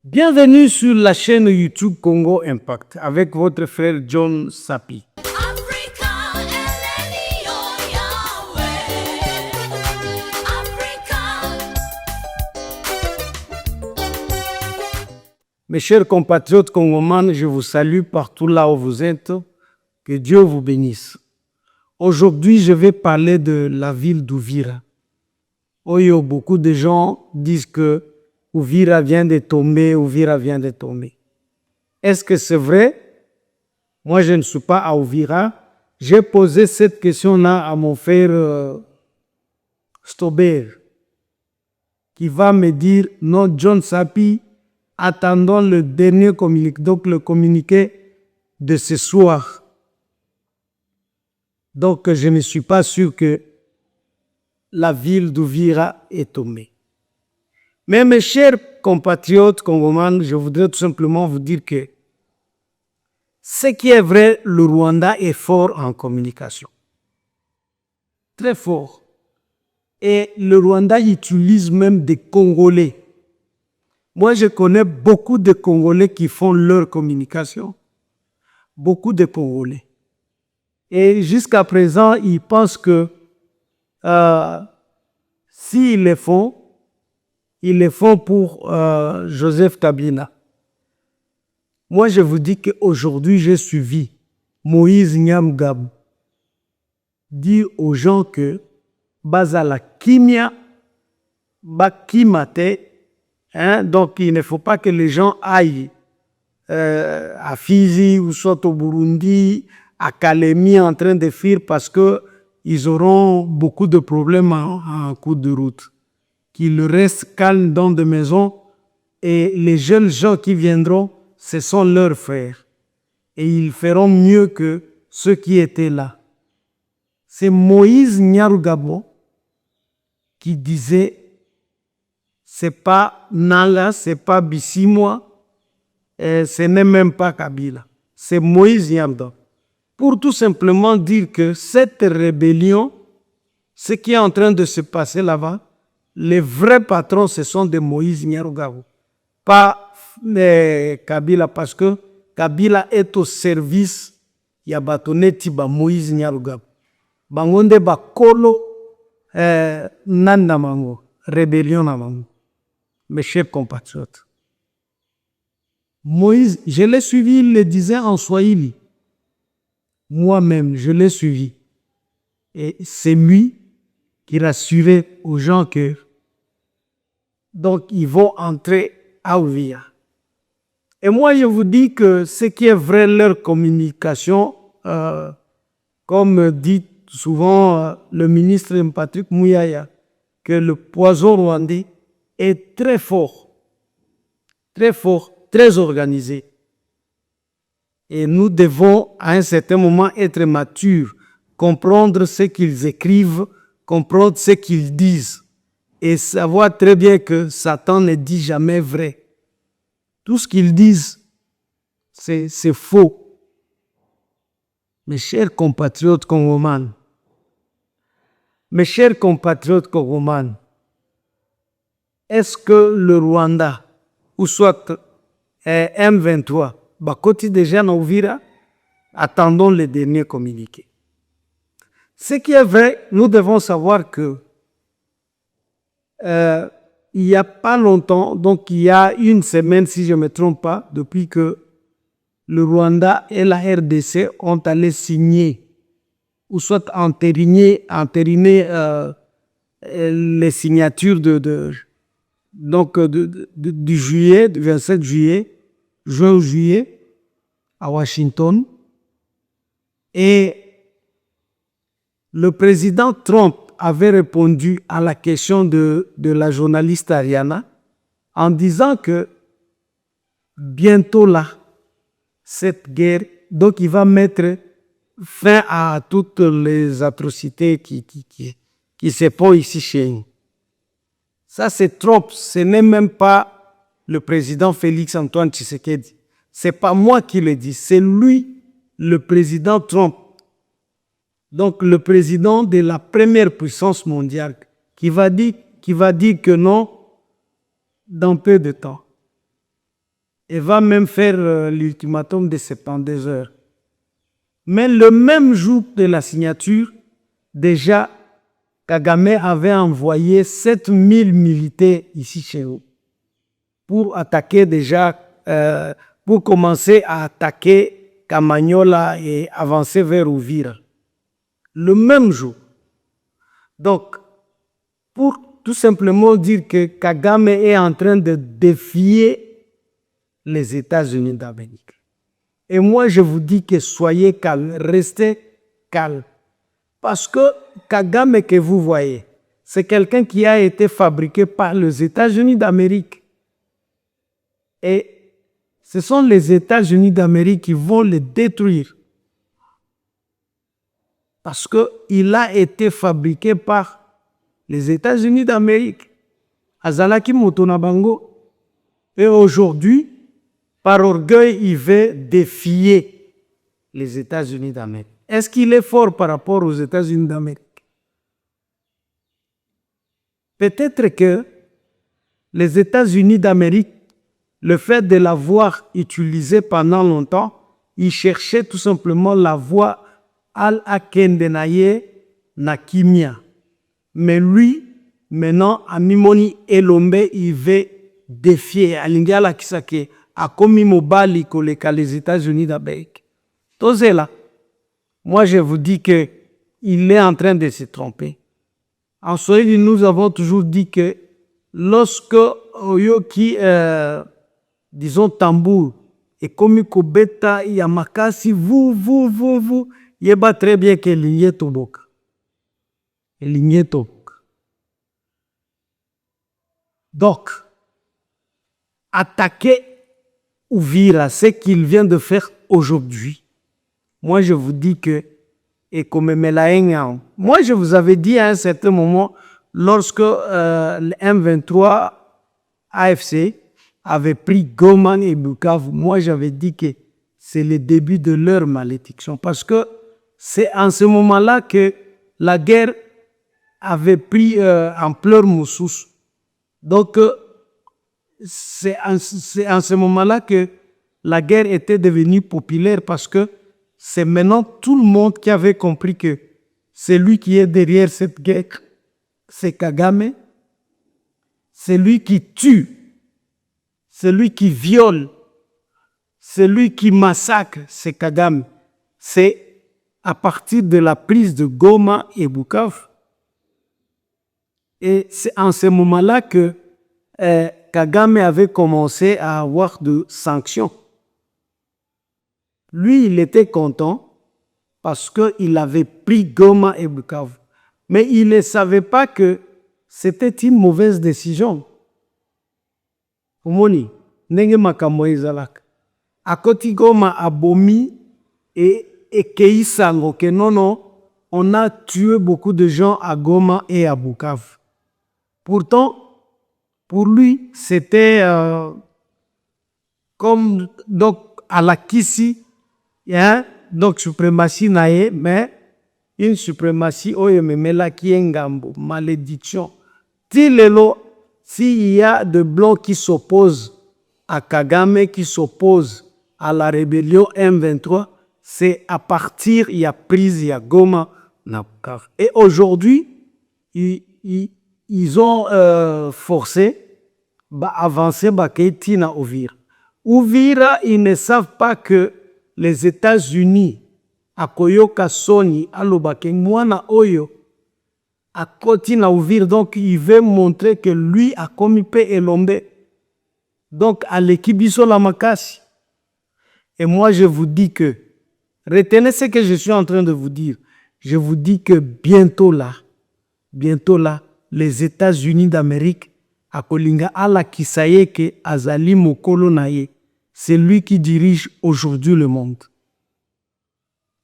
Bienvenue sur la chaîne YouTube Congo Impact avec votre frère John Sapi. Africa, Eleni, oh Yahweh. Africa. Mes chers compatriotes congomans, je vous salue partout là où vous êtes. Que Dieu vous bénisse. Aujourd'hui, je vais parler de la ville d'Ouvira. Oyo, beaucoup de gens disent que Ouvira vient de tomber, Ouvira vient de tomber. Est-ce que c'est vrai? Moi, je ne suis pas à Ouvira. J'ai posé cette question-là à mon frère Stober, qui va me dire, non, John Sapi, attendons le dernier communiqué, donc le communiqué de ce soir. Donc, je ne suis pas sûr que la ville d'Ouvira est tombée. Mais mes chers compatriotes congomans, je voudrais tout simplement vous dire que ce qui est vrai, le Rwanda est fort en communication. Très fort. Et le Rwanda utilise même des Congolais. Moi, je connais beaucoup de Congolais qui font leur communication. Beaucoup de Congolais. Et jusqu'à présent, ils pensent que s'ils le font, ils le font pour Joseph Kabila. Moi, je vous dis qu'aujourd'hui, j'ai suivi Moïse Nyamgab dire aux gens que Bazala Kimia, Bakimate, donc il ne faut pas que les gens aillent à Fizi ou soit au Burundi, à Kalemi en train de fuir parce qu'ils auront beaucoup de problèmes en cours de route. Qu'ils restent calmes dans des maisons et les jeunes gens qui viendront, ce sont leurs frères. Et ils feront mieux que ceux qui étaient là. C'est Moïse Nyarugabo qui disait, c'est pas Nala, c'est pas Bissimwa, ce n'est même pas Kabila. C'est Moïse Nyarugabo. Pour tout simplement dire que cette rébellion, ce qui est en train de se passer là-bas, les vrais patrons, ce sont des Moïse Nyarugabo. Pas Kabila, parce que Kabila est au service ya batoneti ba Moïse Nyarugabo. Bangonde ba kolo nanda mango, rébellion na mango. Mes chers compatriotes. Moïse, je l'ai suivi, il le disait en Swahili. Moi-même, je l'ai suivi. Et c'est lui qui rassurait aux gens que donc ils vont entrer à Ouvira. Et moi, je vous dis que ce qui est vrai, leur communication, comme dit souvent le ministre Patrick Mouyaya, que le poison rwandais est très fort, très organisé. Et nous devons, à un certain moment, être matures, comprendre ce qu'ils écrivent, comprendre ce qu'ils disent et savoir très bien que Satan ne dit jamais vrai. Tout ce qu'ils disent, c'est faux. Mes chers compatriotes congomans, est-ce que le Rwanda, ou soit M23, Bakoti déjà na Ouvira, attendons le dernier communiqué. Ce qui est vrai, nous devons savoir que il n'y a pas longtemps, donc il y a une semaine si je ne me trompe pas, depuis que le Rwanda et la RDC ont allé signer ou soit entériner les signatures du juillet, du 27 juillet, juin ou juillet, à Washington. Et le président Trump avait répondu à la question de la journaliste Ariana en disant que bientôt là, cette guerre, donc il va mettre fin à toutes les atrocités qui se font ici chez nous. Ça, c'est Trump, ce n'est même pas le président Félix Antoine Tshisekedi. Ce n'est pas moi qui le dis, c'est lui, le président Trump. Donc le président de la première puissance mondiale qui va dire que non dans peu de temps. et va même faire l'ultimatum de 72 heures. Mais le même jour de la signature, déjà, Kagame avait envoyé 7000 militaires ici chez nous pour attaquer déjà, pour commencer à attaquer Kamanyola et avancer vers Uvira. Le même jour. Donc, pour tout simplement dire que Kagame est en train de défier les États-Unis d'Amérique. Et moi, je vous dis que soyez calme, restez calme. Parce que Kagame que vous voyez, c'est quelqu'un qui a été fabriqué par les États-Unis d'Amérique. Et ce sont les États-Unis d'Amérique qui vont le détruire. Parce qu'il a été fabriqué par les États-Unis d'Amérique. Azalaki Motonabango. Et aujourd'hui, par orgueil, il veut défier les États-Unis d'Amérique. Est-ce qu'il est fort par rapport aux États-Unis d'Amérique? Peut-être que les États-Unis d'Amérique, le fait de l'avoir utilisé pendant longtemps, ils cherchaient tout simplement la voie al-Akendenaye Nakimia. Mais lui, maintenant, à Mimoni Elombe, il veut défier. Alingala Kisake, a commis Mobali Koleka les États-Unis d'Amérique. Tosé là. Moi, je vous dis que il est en train de se tromper. En Swahili, nous avons toujours dit que lorsque Oyoki, disons, tambour, et comme Kobeta, Yamakasi, vous, il va très bien que l'igné tobok. L'igné tobok. Donc, attaquer Uvira, ce qu'il vient de faire aujourd'hui, moi je vous dis que, et comme Melaïn, moi je vous avais dit à un certain moment, lorsque le M23 AFC avait pris Goma et Bukavu, moi j'avais dit que c'est le début de leur malédiction. Parce que c'est en ce moment-là que la guerre avait pris ampleur Moussous. Donc, c'est en ce moment-là que la guerre était devenue populaire parce que c'est maintenant tout le monde qui avait compris que c'est lui qui est derrière cette guerre. C'est Kagame. C'est lui qui tue. C'est lui qui viole. C'est lui qui massacre. C'est Kagame. C'est à partir de la prise de Goma et Bukavu. Et c'est en ce moment-là que Kagame avait commencé à avoir de sanctions. Lui, il était content parce qu'il avait pris Goma et Bukavu. Mais il ne savait pas que c'était une mauvaise décision. Omoni, nenge makambo ezalaka. Akoti Goma abomi et Keisango que non, on a tué beaucoup de gens à Goma et à Bukavu. Pourtant, pour lui, c'était comme donc à la Kissi, hein, donc suprématie nae, mais une suprématie oyememela qui est ngambo, malédiction. S'il y a de blancs qui s'opposent à Kagame, qui s'opposent à la rébellion M23, c'est à partir, il y a prise, il y a Goma. Et aujourd'hui, ils ont forcé avancer Tina Uvira. Uvira, ils ne savent pas que les États-Unis, à Koyoka Sony, à Lobake, Mwana Oyo, à Kotina Uvira, donc il veut montrer que lui a commis paix et l'ombe. Donc, à l'équipe la Makasi. Et moi, je vous dis que, retenez ce que je suis en train de vous dire. Je vous dis que bientôt là, les États-Unis d'Amérique, à Kolinga Ala Kisayeke Azali Mokolo Naye, c'est lui qui dirige aujourd'hui le monde.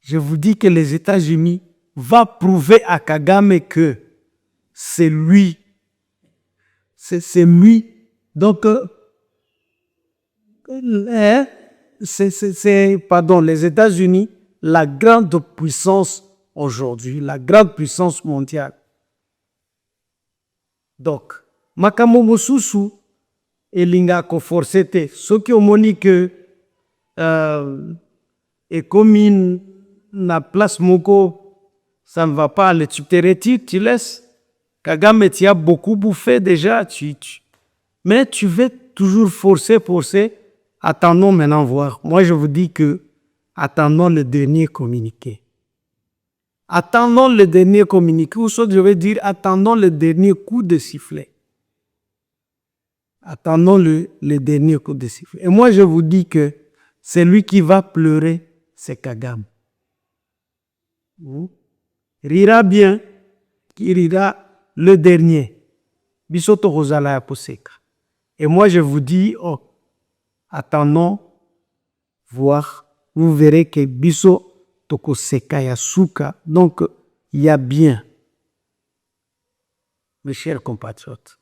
Je vous dis que les États-Unis vont prouver à Kagame que c'est lui. C'est lui. Donc, les États-Unis, la grande puissance aujourd'hui, la grande puissance mondiale. Donc, Makamo Mosusu, elinga koforce te. Soki omoni que ekomi na place moko, ça ne va pas aller, tu te retires, tu laisses. Kagame, tu as beaucoup bouffé déjà, mais tu veux toujours forcer. Attendons maintenant voir. Moi, je vous dis que attendons le dernier communiqué. Attendons le dernier communiqué, ou soit je vais dire attendons le dernier coup de sifflet. Attendons le dernier coup de sifflet. Et moi, je vous dis que celui qui va pleurer, c'est Kagame. Rira bien, qui rira le dernier. Bisoto Rosala Poseka. Et moi, je vous dis, attendons voir. Vous verrez que Biso Tokoseka Yasuka. Donc, il y a bien. Mes chers compatriotes,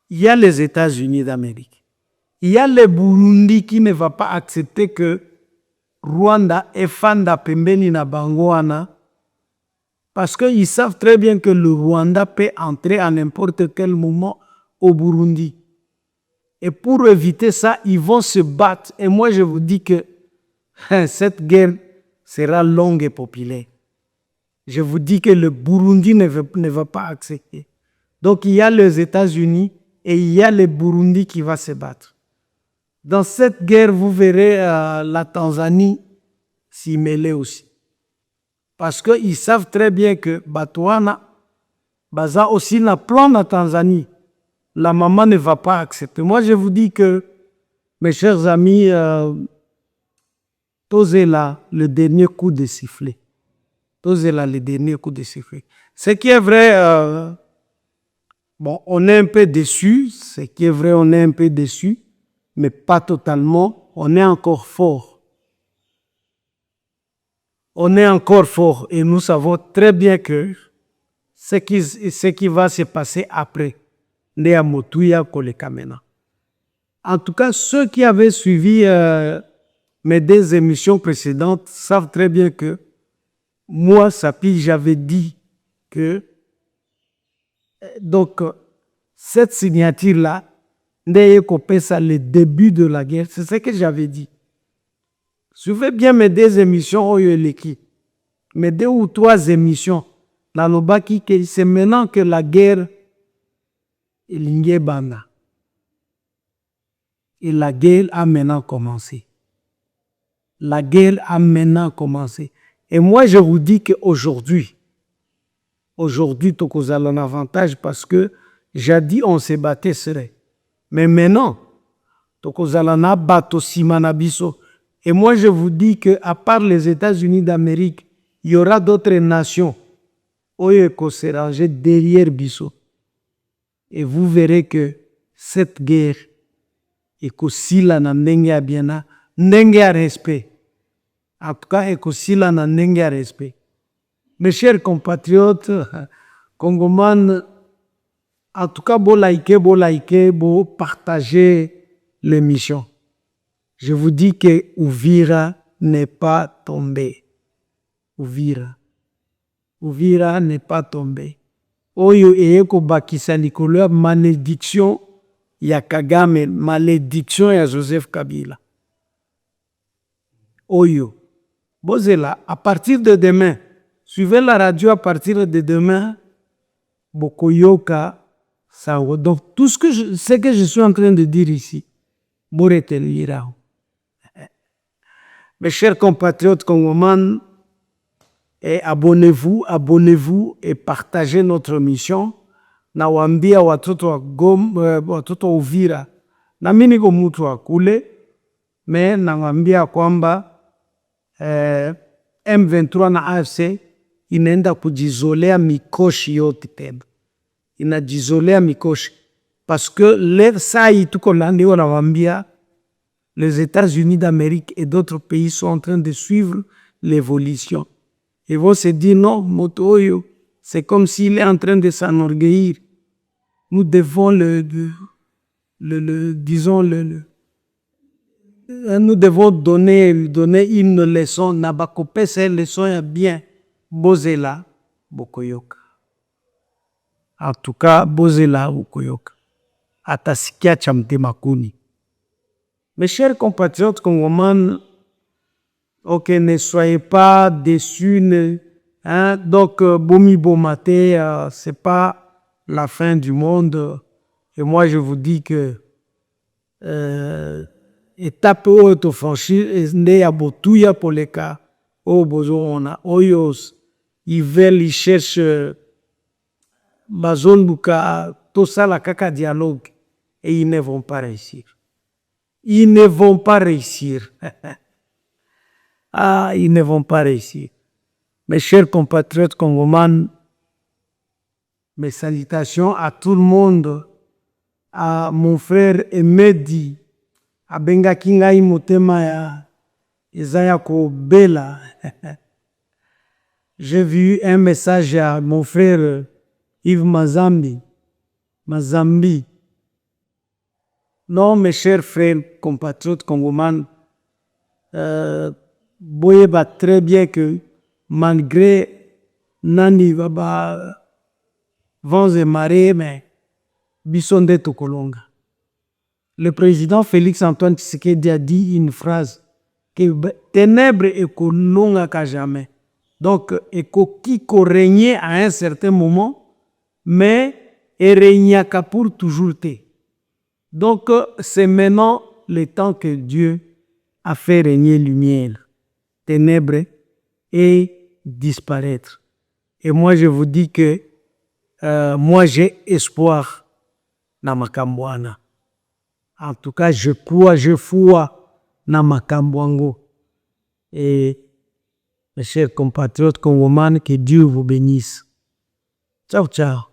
il y a les États-Unis d'Amérique. Il y a le Burundi qui ne va pas accepter que Rwanda et Fanda pembeni na bangoana, parce qu'ils savent très bien que le Rwanda peut entrer à n'importe quel moment au Burundi. Et pour éviter ça, ils vont se battre. Et moi, je vous dis que cette guerre sera longue et populaire. Je vous dis que le Burundi ne va pas accepter. Donc, il y a les États-Unis et il y a le Burundi qui va se battre. Dans cette guerre, vous verrez la Tanzanie s'y mêler aussi. Parce qu'ils savent très bien que Batouana, Baza aussi n'a plan la Tanzanie. La maman ne va pas accepter. Moi, je vous dis que, mes chers amis, tosez là le dernier coup de sifflet. Tosez là le dernier coup de sifflet. Ce qui est vrai, on est un peu déçus. Ce qui est vrai, on est un peu déçus, mais pas totalement. On est encore fort. On est encore fort et nous savons très bien que ce qui va se passer après, en tout cas, ceux qui avaient suivi mes deux émissions précédentes savent très bien que moi, Sapi, j'avais dit que donc cette signature-là, c'est le début de la guerre. C'est ce que j'avais dit. Suivez bien mes deux émissions, mes 2 ou 3 émissions. C'est maintenant que la guerre est l'Ingebana. Et la guerre a maintenant commencé. La guerre a maintenant commencé. Et moi, je vous dis qu'aujourd'hui, Tokozal a un avantage parce que jadis, on se battait serait. Mais maintenant, Tokozal a bateau Simanabiso. Et moi, je vous dis qu'à part les États-Unis d'Amérique, il y aura d'autres nations qui se ranger derrière Bisso. Et vous verrez que cette guerre est aussi là dans le respect. En tout cas, est aussi là dans le respect. Mes chers compatriotes, Congoman, en tout cas, vous likez, vous partagez l'émission. Je vous dis que Uvira n'est pas tombé. Uvira n'est pas tombé. Oyo eyeko bakisa likolo malédiction ya Kagame, malédiction ya Joseph Kabila. Oyo. Bozela, à partir de demain, suivez la radio à partir de demain, Bokoyoka, Sao. Donc, tout ce que je suis en train de dire ici, Boretelirao. Mes chers compatriotes congomans, et abonnez-vous et partagez notre mission. Nawambia watoto wa watoto Uvira. Na mimi niko mtu wa kule, me nawambia kwamba M23 na AFC inaenda kujizolea mikoshi yote tena. Inajizolea mikoshi. Parce que saa hii tuko landi wanawambia les États-Unis d'Amérique et d'autres pays sont en train de suivre l'évolution. Ils vont se dire non, Motoyo, c'est comme s'il est en train de s'enorgueillir. Nous devons nous devons donner une leçon. Nabakope, cette leçon est bien. Bozela, Bokoyoka. En tout cas, Bozela, Bokoyoka. atasikia cha mtema kuni. Mes chers compatriotes congomans, ok, ne soyez pas déçus, hein? Donc bomi bomate, c'est pas la fin du monde. Et moi je vous dis que étape oyo tofranchir nde ya botuya poleka oyo bozomona oyo ils veulent, ils cherchent bazoluka tosala kaka dialogue et ils ne vont pas réussir. Ils ne vont pas réussir. Ah, ils ne vont pas réussir. Mes chers compatriotes congomans, mes salutations à tout le monde, à mon frère Emedi, à Bengaki ngai motema ya Isaiah Kobela. J'ai vu un message à mon frère Yves Mazambi. Non, mes chers frères compatriotes congomans, voyez très bien que malgré nani vents et marées, mais bisonde tokolonga. Le président Félix Antoine Tshisekedi a dit une phrase que ténèbres et kolonga ka jamais. Donc, qui régner à un certain moment, mais et régner pour toujours. Donc, c'est maintenant le temps que Dieu a fait régner lumière, ténèbres et disparaître. Et moi, je vous dis que moi, j'ai espoir na makambwana. En tout cas, je crois, je foi na makambwango. Et mes chers compatriotes congomans, que Dieu vous bénisse. Ciao, ciao.